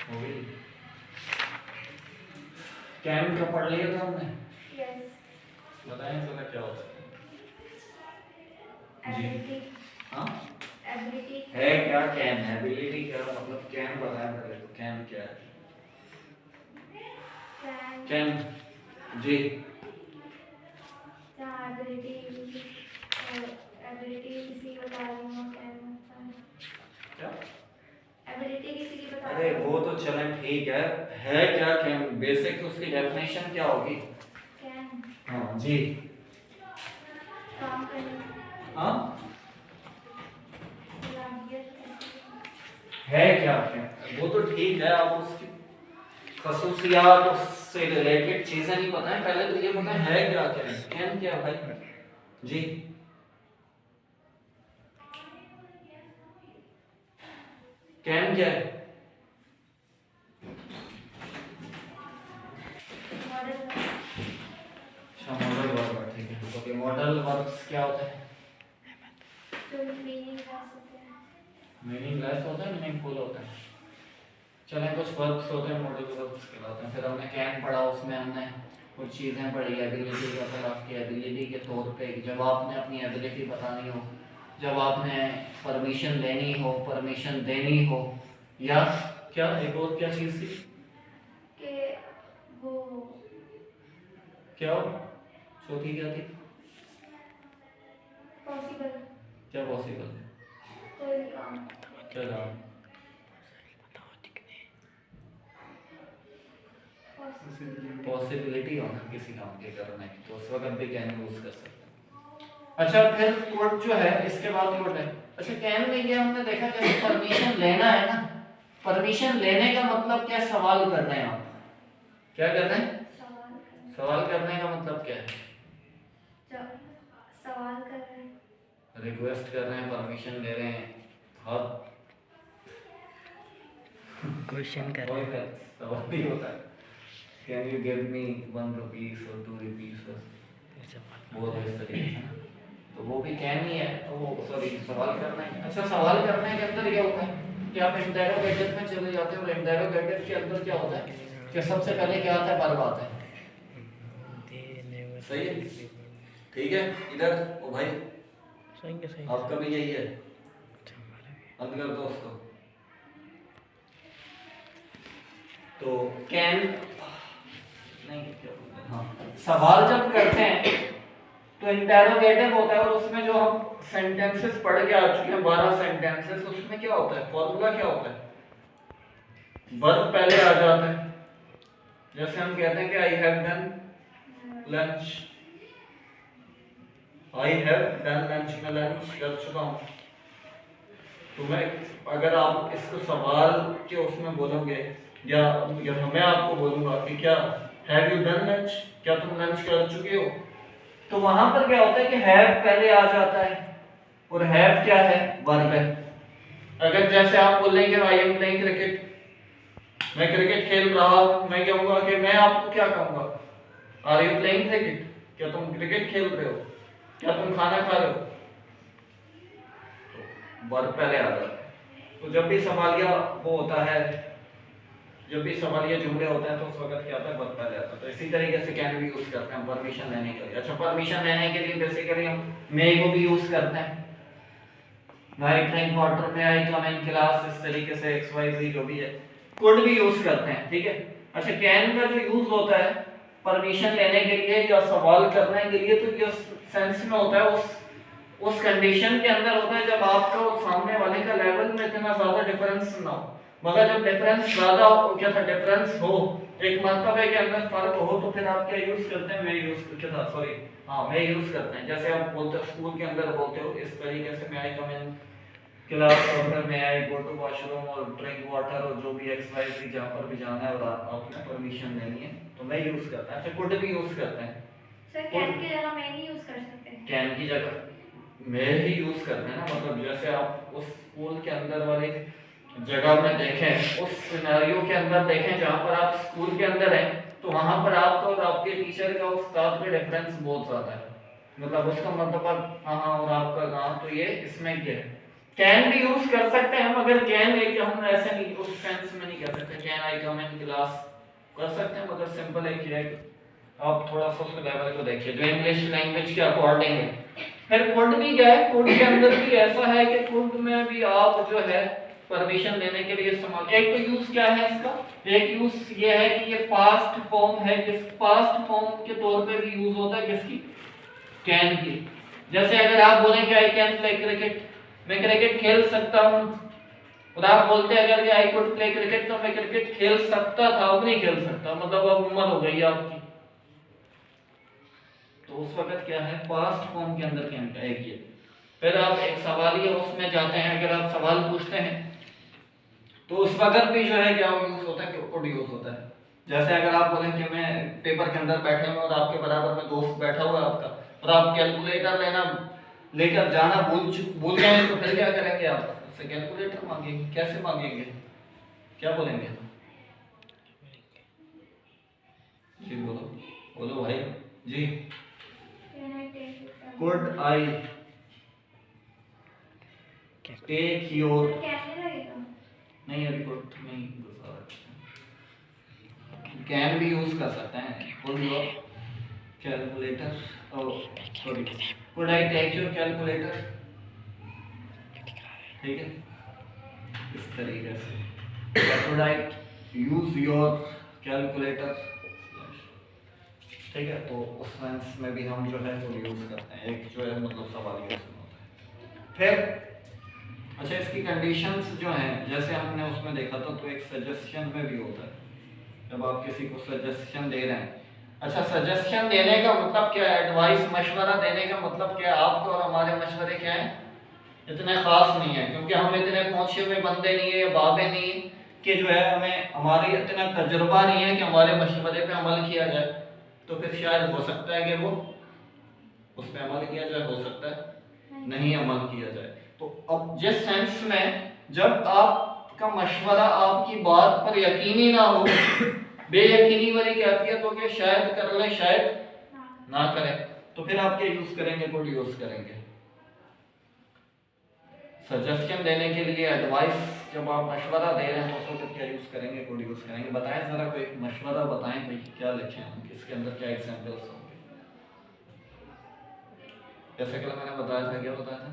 हो गई। कैन का पढ़ लिया था हमने। यस। बताएं जरा क्या होता है जी। एबिलिटी। हाँ एबिलिटी है क्या कैन, एबिलिटी क्या मतलब, कैन बताएं पहले तो, कैन क्या है। कैन जी एबिलिटी एबिलिटी किसी की बता रही हूँ कैन होता है। क्या, एबिलिटी किसी की बता अरे रही हूँ। वो तो चलें ठीक है क्या कैन, बेसिक उसकी डेफिनेशन क्या होगी। कैन हाँ जी। काम करने हाँ सलाहियत है क्या कैन, वो तो ठीक है, आप उसकी खसूसियात उससे रिलेटेड चीजें नहीं बताएं, पहले तो ये बताएं है क्या कैन, कैन क्या भाई जी। कैन क्या है। मॉडल अच्छा मॉडल वर्ब, ठीक है ओके। मॉडल वर्ब्स क्या होते हैं। जो मीनिंगलेस होते हैं। मीनिंगलेस होते हैं, मीनिंगफुल होते हैं। चलें कुछ वर्ब्स होते हैं मॉडल वर्ब्स कहलाते हैं। फिर हमने कैन पढ़ा, उसमें हमने कुछ चीज़ें पढ़ी एबिलिटी का, फिर आपकी एबिलिटी के तौर पे जब आपने अपनी एबिलिटी बतानी हो, जब आपने परमिशन लेनी हो, परमिशन देनी हो, या क्या एक और क्या चीज़ थी कि वो क्या हो, चौथी क्या थी, पॉसिबल क्या पॉसिबल है, कोई काम क्या काम, पॉसिबिलिटी हो ना किसी काम के करने की, तो उस वक्त भी कैन यूज कर सकते हैं। अच्छा फिर कोड जो है इसके बाद कोड है। अच्छा कैन में ये हमने देखा जैसे परमिशन लेना है ना, परमिशन लेने का मतलब क्या, सवाल कर रहे हैं आप, क्या कर रहे हैं, सवाल करने का मतलब क्या है, सवाल कर रहे हैं, रिक्वेस्ट कर रहे हैं, परमिशन ले रहे हैं, बहुत क्वेश्चन कर रहे हैं। सवाल ही होता है, can you give me 1 rupees और 2 रुपीस, वो तो इस तरीके से ना, तो वो भी कैन ही है, तो वो सॉरी सवाल करना है। अच्छा सवाल करने के अंदर क्या होता है कि आप इंटरोगेटिव में चले जाते हो, इंटरोगेटिव के अंदर क्या होता है कि सबसे पहले क्या आता है, वर्ब आता है, सही है ठीक है। इधर ओ भाई सही आपका भी यही है, बंद कर दो उसको। तो कैन नहीं क्या बोलते हैं, हाँ सवाल जब करते हैं तो इंटरोगेटिव होता है, और उसमें जो हम सेंटेंसेस पढ़ के आ चुके हैं 12 सेंटेंसेस, उसमें क्या होता है, फॉर्मूला क्या होता है, वर्ब पहले आ जाता है। जैसे हम कहते हैं कि I have done lunch, I have done lunch, मैं लंच कर चुका हूं। तो मैं अगर आप इसको सवाल के उसमें बोलोगे, या मैं आपको बोलूंगा कि क्या हैव यू डन लंच, क्या तुम लंच कर चुके हो, तो वहां पर क्या होता है कि हैव पहले आ जाता है, और हैव क्या है, वर्ब है। अगर जैसे आप बोलेंगे आई एम प्लेइंग क्रिकेट, मैं क्रिकेट खेल रहा हूं, मैं कहूंगा कि मैं आपको क्या कहूंगा, आर यू प्लेइंग क्रिकेट, क्या तुम क्रिकेट खेल रहे हो, क्या तुम खाना खा रहे हो, तो वर्ब पहले आ जाता है। तो जब भी सवालिया वो होता है, जब भी सवालिया जुमले होते हैं तो उस वक्त क्या होता है, वर्ब पहले आता है। तो इसी तरीके से कैन भी यूज करते हैं परमिशन लेने के लिए। अच्छा परमिशन लेने के लिए बेसिकली हम मे को भी यूज करते हैं, आई ड्रिंक वाटर, में आई कम इन क्लास, इस तरीके से एक्स वाई जी जो भी है, कुड भी यूज करते हैं, ठीक है। अच्छा कैन का जो यूज होता है परमिशन लेने के लिए या सवाल करने के लिए, तो ये सेंस में होता है, उस कंडीशन के अंदर होता है जब आपका और सामने वाले का लेवल में इतना ज्यादा डिफरेंस ना हो। मगर जब डिफरेंस ज्यादा हो, क्या था, डिफरेंस हो, एक मर्तबे के अंदर फर्क हो, तो फिर आप क्या यूज करते हैं, मैं यूज क्या था सॉरी हाँ मैं यूज करते हैं। जैसे आप बोलते हो स्कूल के अंदर बोलते हो इस तरीके से, मैं आई कम इन क्लास, और फिर मैं आई गो टू वॉशरूम और ड्रिंक वाटर, और जो भी एक्स वाई ज़ेड जहाँ पर भी जाना है और आपने परमिशन लेनी है, तो मैं यूज करता है। अच्छा कुड भी यूज करते हैं, सर कैन की जगह मैं नहीं यूज कर सकते, कैन की जगह मैं ही यूज करते हैं ना। मतलब जैसे आप उस स्कूल के अंदर वाली जगह में देखें, उस सिनेरियो के अंदर देखें जहाँ पर आप स्कूल के अंदर हैं, तो वहां पर आपका और आपके टीचर का, उस्ताद का डिफरेंस बहुत ज्यादा है। मतलब उसका मतलब हाँ और आपका गाँव, तो ये इसमें क्या है, कैन भी यूज कर सकते हैं, मगर कैन एक हम ऐसे नहीं उस सेंस में नहीं कर सकते। Can I come in class कर सकते हैं, मगर सिंपल एक ही है आप थोड़ा सा उस लेवल को देखिए जो इंग्लिश लैंग्वेज के अकॉर्डिंग है। फिर कुड भी क्या है, कुड के अंदर भी ऐसा है कि कुड में भी आप जो है परमिशन देने के लिए इस्तेमाल। एक तो यूज क्या है इसका, एक यूज ये है कि ये पास्ट फॉर्म है, जिस पास्ट फॉर्म के तौर पे भी यूज होता है किसकी, कैन की। जैसे अगर आप बोलें कि आई कैन प्ले क्रिकेट, मैं क्रिकेट खेल सकता हूं, और आप बोलते हैं अगर आई कुड प्ले क्रिकेट तो मैं क्रिकेट खेल सकता था, अब नहीं खेल सकता, मतलब अब उम्र हो गई आपकी। तो उस वक्त क्या है, पास्ट फॉर्म के अंदर कैन का एक ये। फिर आप एक सवालिया उसमें जाते हैं, अगर आप सवाल पूछते हैं तो उस वक्त भी जो है क्या यूज होता है, कुड यूज होता है। जैसे अगर आप बोलें कि मैं पेपर के अंदर बैठे हुए और आपके बराबर में दोस्त बैठा हुआ है आपका, और आप कैलकुलेटर लेकर जाना भूल गए, तो फिर क्या करेंगे, आप उससे कैलकुलेटर मांगेंगे। कैसे मांगेंगे, क्या बोलेंगे? जी बोलो बोलो भाई जी। Can I take it? Could I take your, can नहीं लगेगा। नहीं अभी कुड नहीं, कैन भी यूज कर सकते हैं। Could your calculator, sorry could I take your calculator, ठीक है, इस तरीके से could I use your calculator, ठीक है। तो उस सेंस में भी हम जो है वो यूज करते हैं, एक जो है मतलब सवाल यूज होता है। फिर अच्छा इसकी कंडीशंस जो हैं, जैसे हमने उसमें देखा था, तो एक सजेशन में भी होता है जब आप किसी को सजेशन दे रहे हैं। अच्छा सजेशन देने का मतलब क्या है, एडवाइस मशवरा देने का मतलब क्या है, आपको और हमारे मशवरे क्या है, इतने खास नहीं है, क्योंकि हम इतने पहुंचे हुए बंदे नहीं है, बाबे नहीं है कि जो है हमें हमारी इतना तजुर्बा नहीं है कि हमारे मशवरे पे अमल किया जाए। तो फिर शायद हो सकता है कि वो उस पर अमल किया जाए, हो सकता है नहीं अमल किया जाए। तो अब जिस सेंस में जब आपका मशवरा आपकी बात पर यकीनी ना हो, बेयकीनी वाली कैफियत हो कि शायद कर ले शायद ना करे, तो फिर आप क्या यूज करेंगे, कुड यूज करेंगे। सजेशन देने के लिए एडवाइस, जब आप मशवरा दे रहे हैं तो उस वक्त क्या यूज करेंगे, कुड यूज करेंगे। बताएं जरा कोई मशवरा बताएं, कोई क्या लिखें हम, इसके अंदर क्या एग्जांपल्स होंगे। जैसे कि मैंने बताया था, क्या बताया था,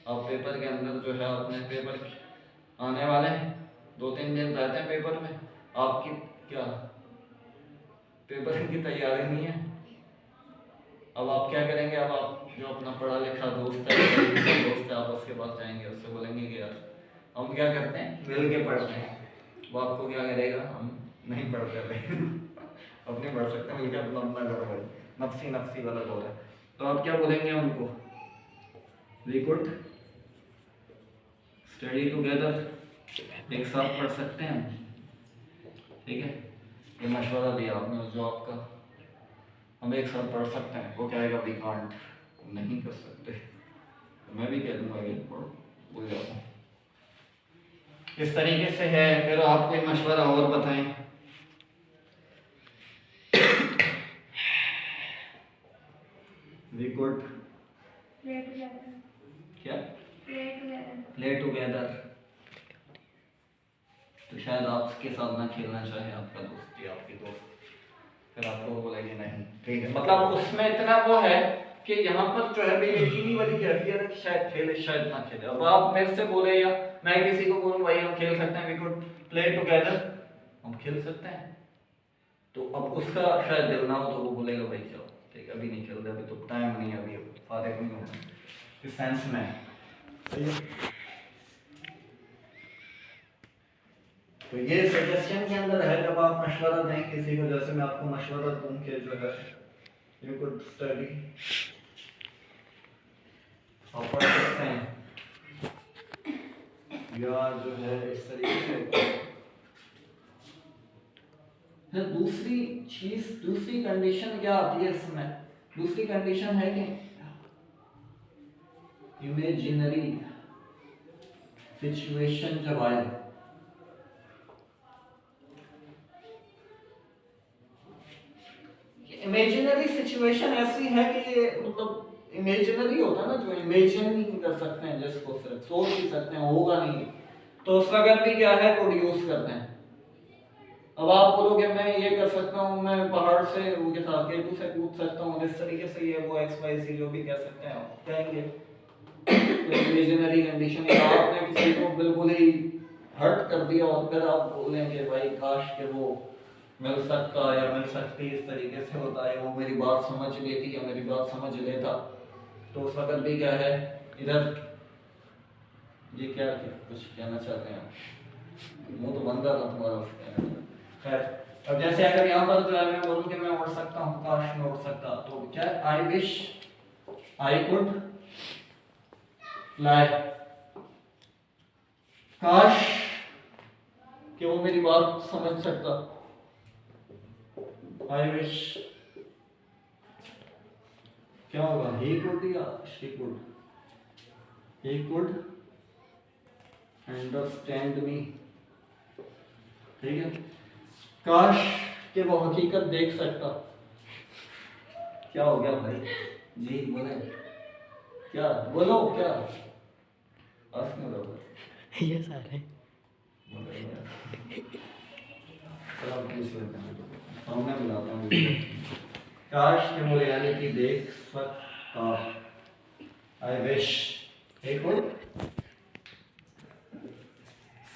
आप पेपर के अंदर जो है अपने पेपर आने वाले हैं, 2-3 दिन रहते हैं पेपर में, आपकी क्या पेपर की तैयारी नहीं है, अब आप क्या करेंगे, अब आप जो अपना पढ़ा लिखा दोस्त है आप उसके पास जाएंगे, उससे बोलेंगे कि यार हम क्या करते हैं, मिल के पढ़ते हैं। वो आपको क्या करेगा, हम नहीं पढ़ते भाई अब नहीं पढ़ सकते, मिल के अपना अपना करो भाई, नफसी नफसी वाला हो रहा है। तो आप क्या बोलेंगे उनको, वी कुड स्टडी टुगेदर, एक साथ पढ़ सकते हैं, ठीक है। ये मशवरा दिया आपने, जो आपका हम एक साथ पढ़ सकते हैं, वो कहेगा वी कांट, नहीं कर सकते, तो मैं भी कह दूंगा ये पढ़ो, भूल जाता हूँ। इस तरीके से है। फिर आप कोई मशवरा और बताएं। We could Play together. क्या Play together. प्ले टुगेदर, तो शायद आपके साथ ना खेलना चाहे आपका दोस्त या आपकी दोस्त, फिर आपको बोलेंगे नहीं, ठीक है। मतलब उसमें इतना वो है कि यहाँ पर जो है बेयकीनी वाली कैफियत है कि शायद खेले शायद ना खेले। अब आप मेरे से बोले या मैं किसी को बोलूं भाई हम खेल सकते हैं, वी कुड प्ले टुगेदर, हम खेल सकते हैं, तो अब उसका शायद दिल ना हो तो वो बोलेगा भाई चलो ठीक है अभी नहीं खेलते, अभी तो टाइम नहीं है, अभी फारिग नहीं होना, इस सेंस में सही है। तो ये सजेशन के अंदर है, जब आप मशवरा दें किसी को, जैसे मैं आपको मशवरा दूं कि जो है यू कुड स्टडी, आप पढ़ सकते हैं, या जो है इस तरीके से। फिर दूसरी चीज, दूसरी कंडीशन क्या आती है इसमें, दूसरी कंडीशन है कि इमेजिनरी सिचुएशन जब आए, इमेजिनरी सिचुएशन ऐसी है कि ये मतलब इमेजिनरी होता है ना, जो इमेजिन नहीं कर सकते हैं जिसको सिर्फ सोच ही सकते हैं, होगा नहीं, तो उस वक्त भी क्या है प्रोड्यूस करते हैं। अब आप बोलोगे मैं ये कर सकता हूँ, मैं पहाड़ से वो के साथ केटू से कूद सकता हूँ, इस तरीके से ये वो एक्स वाई ज़ेड जो भी कह सकते हैं आप कहेंगे। तो इमेजिनरी कंडीशन है, आपने किसी को बिल्कुल ही हर्ट कर दिया और फिर आप बोलेंगे भाई काश के वो मिल सकता या मिल सकती, इस तरीके से होता है, वो मेरी बात समझ लेती या मेरी बात समझ लेता, तो उस वक्त भी क्या है इधर ये क्या कुछ कहना चाहते हैं, मुंह तो बंद था तुम्हारा उस कहने का। खैर, अब जैसे अगर यहाँ पर जो है मैं बोलूँ कि मैं उड़ सकता हूँ, काश मैं उड़ सकता, तो क्या I wish I could fly, काश कि वो मेरी बात समझ सकता, आई विश क्या होगा, he could या she could, he could understand me, ठीक है। काश कि वो हकीकत देख सकता, क्या हो गया भाई जी बोले, क्या बोलो क्या आस में रहो ये सारे चलो पूछ लेते हैं, सामने बुलाता हूँ। काश कि वो रियलिटी देख सकता, I wish he could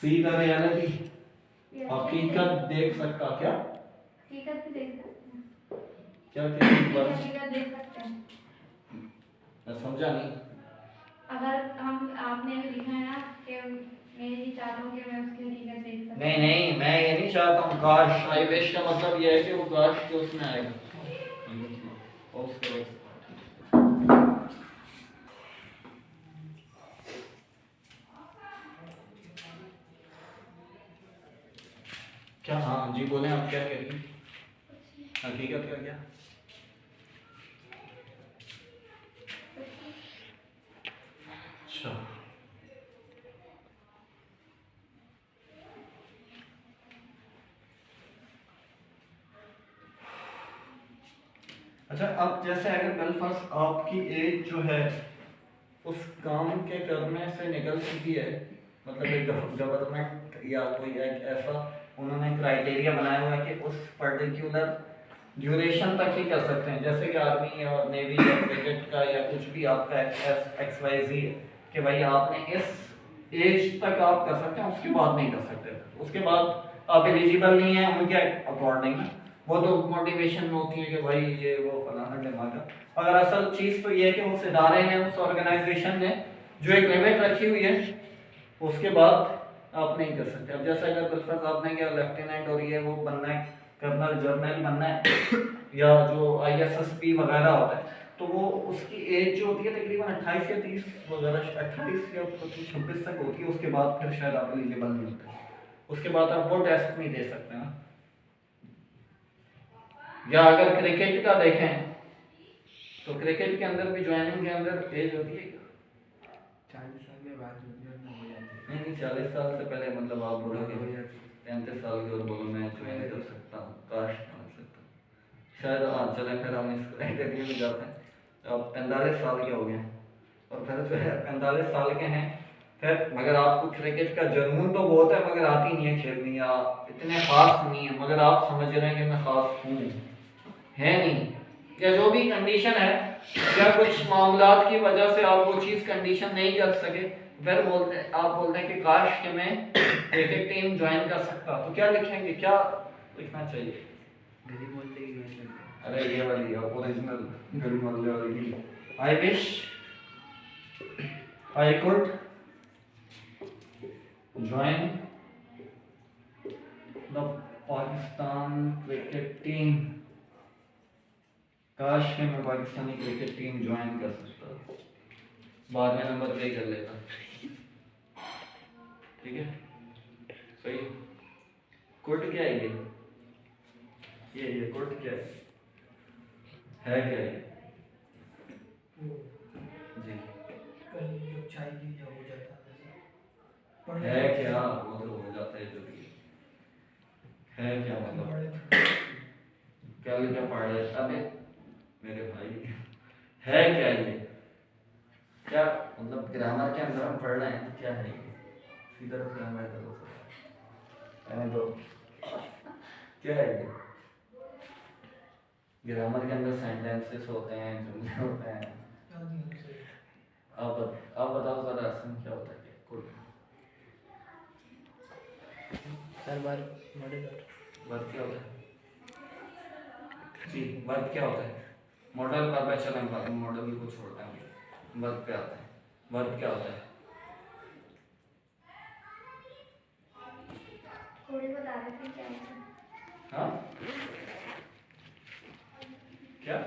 see the reality, हकीकत देख सकता, क्या हकीकत भी देख सकते हैं, क्या क्या हकीकत देख सकते हैं। मैं समझा नहीं। अगर हम आपने भी लिखा है ना कि मैं ये चाहता हूँ कि मैं उसकी हकीकत देख सकूं। नहीं नहीं मैं ये नहीं चाहता हूँ, काश आई विश का मतलब ये है कि वो काश के उसमें आएगा, और उसके बाद क्या, हाँ जी बोले आप क्या कह रही हैं, हकीकत का क्या, अच्छा अच्छा। अब जैसे अगर बिलफर्ज आपकी एज जो है उस काम के करने से निकल चुकी है, मतलब एक गवर्नमेंट या कोई एक ऐसा उन्होंने क्राइटेरिया बनाया हुआ है कि उस पर्टिकुलर ड्यूरेशन तक ही कर सकते हैं, जैसे कि आर्मी और नेवी या क्रिकेट का या कुछ भी आपका एक्स वाई जी, कि भाई आपने इस एज तक आप कर सकते हैं, उसके बाद नहीं कर सकते, उसके बाद आप एलिजिबल नहीं है उनके अकॉर्डिंग। वो तो मोटिवेशन में होती है कि भाई ये वो फलाना ढिमाका, अगर असल चीज़ तो ये है कि उस इदारे ने उस ऑर्गेनाइजेशन ने जो एक लिमिट रखी हुई है उसके बाद आप नहीं कर सकते। अब जैसे अगर बिलफर्ज आपने क्या लेफ्टिनेंट और ये वो बनना है, कर्नल जर्नल बनना है या जो आईएसएसपी वगैरह होता है, तो वो उसकी एज जो होती है तकरीबन 28 या 30 वगैरह, 28 या 26 तक होती है, उसके बाद फिर शायद आप एलिजिबल नहीं होते, उसके बाद आप वो टेस्ट नहीं दे सकते ना। या अगर क्रिकेट का देखें तो क्रिकेट के अंदर भी ज्वाइनिंग के अंदर एज होती है 40 साल के बाद जूनियर में हो जाती है। नहीं 40 साल से पहले, मतलब आप बोलोगे 35 साल की और बोलो मैं ज्वाइन कर सकता हूँ, काश कर सकता हूँ शायद, हाँ चले फिर हम इस क्राइटेरिया में जाते हैं। अब 45 साल के हो गए और फिर जो है 45 साल के हैं, फिर मगर आपको क्रिकेट का जुनून तो बहुत है मगर आती नहीं है खेलनी, या इतने खास नहीं है, मगर आप समझ रहे हैं कि मैं खास हूँ है नहीं, या जो भी कंडीशन है या कुछ मामलात की वजह से आप वो चीज़ कंडीशन नहीं कर सके, फिर आप बोलते हैं कि काश कि मैं क्रिकेट टीम ज्वाइन कर सकता, तो क्या लिखेंगे, क्या लिखना चाहिए? गली बोलते ही ज्वाइन करते हैं। अरे ये वाली ओरिजिनल गली मोहल्ले वाली, I wish I could join the Pakistan cricket team, काश कि मैं पाकिस्तानी क्रिकेट टीम ज्वाइन कर सकता, बाद में नंबर पे कर लेता, ठीक है सही। कुड क्या है ये कुड क्या है क्या ये जी कहीं जो चाय की या हो जाता है क्या, वो तो हो जाता है जो भी है क्या, मतलब क्या लिखा पढ़ रहे अबे मेरे भाई, है क्या ये क्या मतलब ग्रामर के अंदर हम पढ़ रहे हैं क्या है ये? सीधा से हम रहते तो क्या है ये? ग्रामर के अंदर सेंटेंसेस होते हैं, जुमले होते हैं। आप बताओ जरा असम क्या होता है? कुल सर बार मॉडल और वर्ब क्या होता है? जी वर्ब क्या होता है? मॉडल वर्ब है, चलो हम बाद में मॉडल को छोड़ते हैं। वर्ब क्या होता है? वर्ब क्या होता है? थोड़ी बता रहे थे क्या होता है। हाँ क्या?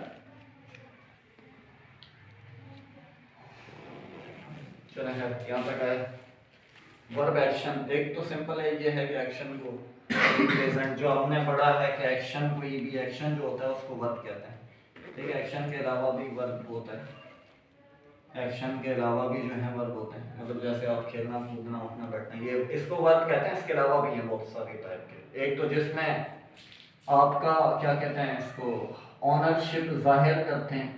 चलें खैर यहाँ तक आए। वर्ब एक्शन, एक तो सिंपल है, ये है कि एक्शन को प्रेजेंट जो हमने पढ़ा है कि एक्शन, कोई भी एक्शन जो होता है उसको वर्ब कहते हैं। ठीक है, एक्शन के अलावा भी वर्ब होता है, एक्शन के अलावा भी जो है वर्ब होते हैं। मतलब जैसे आप खेलना, कूदना, उठना, बैठना, ये इसको वर्ब कहते हैं। इसके अलावा भी हैं बहुत सारे टाइप के। एक तो जिसमें आपका क्या कहते हैं इसको, ऑनरशिप जाहिर करते हैं,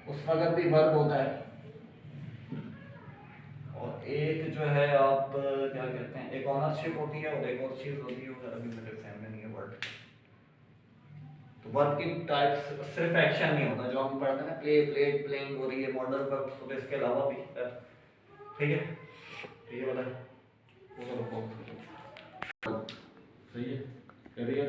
उस वक्त भी वर्ब होता है। और एक जो है आप क्या कहते हैं, एक ऑनरशिप होती है और एक और चीज होती है, अभी मेरे सामने नहीं है वर्ड। तो वर्ब की टाइप्स सिर्फ एक्शन नहीं होता जो हम पढ़ते हैं ना, प्ले, प्लेड, प्लेइंग और ये मॉडल वर्ब, तो इसके अलावा भी है। ठीक है, तो ये वाला सही है, करिए।